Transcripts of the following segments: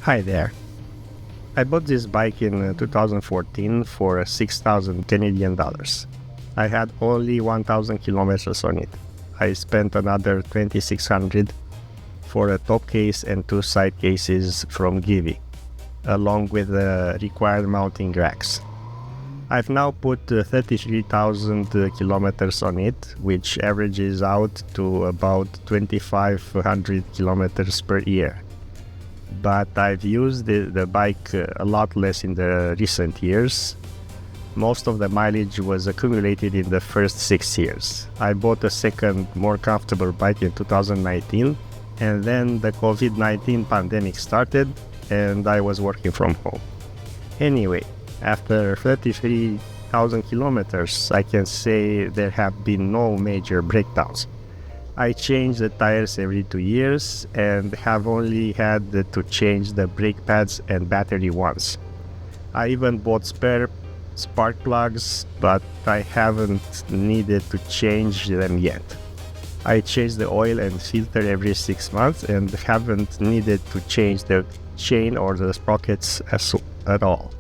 Hi there. I bought this bike in 2014 for 6,000 Canadian dollars. I had only 1,000 kilometers on it. I spent another 2,600 for a top case and two side cases from Givi, along with the required mounting racks. I've now put 33,000 kilometers on it, which averages out to about 2,500 kilometers per year. But I've used the bike a lot less in the recent years. Most of the mileage was accumulated in the first 6 years. I bought a second, more comfortable bike in 2019, and then the COVID-19 pandemic started and I was working from home. Anyway, after 33,000 kilometers, I can say there have been no major breakdowns. I change the tires every 2 years and have only had to change the brake pads and battery once. I even bought spare spark plugs, but I haven't needed to change them yet. I change the oil and filter every 6 months and haven't needed to change the chain or the sprockets at all.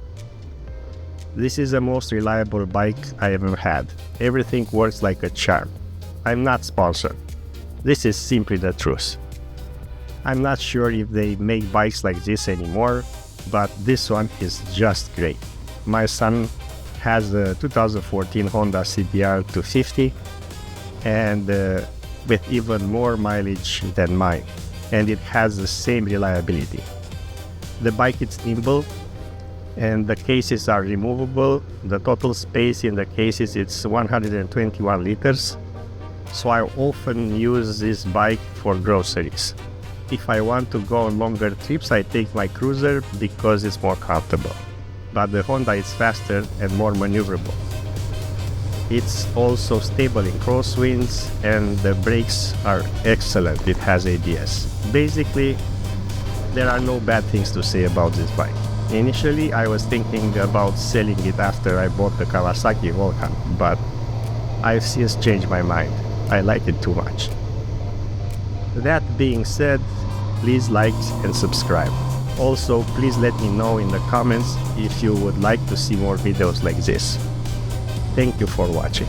This is the most reliable bike I ever had. Everything works like a charm. I'm not sponsored. This is simply the truth. I'm not sure if they make bikes like this anymore, but this one is just great. My son has a 2014 Honda CBR 250 and with even more mileage than mine, and it has the same reliability. The bike is nimble and the cases are removable. The total space in the cases is 121 liters. So I often use this bike for groceries. If I want to go on longer trips, I take my cruiser because it's more comfortable. But the Honda is faster and more maneuverable. It's also stable in crosswinds and the brakes are excellent. It has ABS. Basically, there are no bad things to say about this bike. Initially, I was thinking about selling it after I bought the Kawasaki Volcan, but I've since changed my mind. I like it too much. That being said, please like and subscribe. Also, please let me know in the comments if you would like to see more videos like this. Thank you for watching.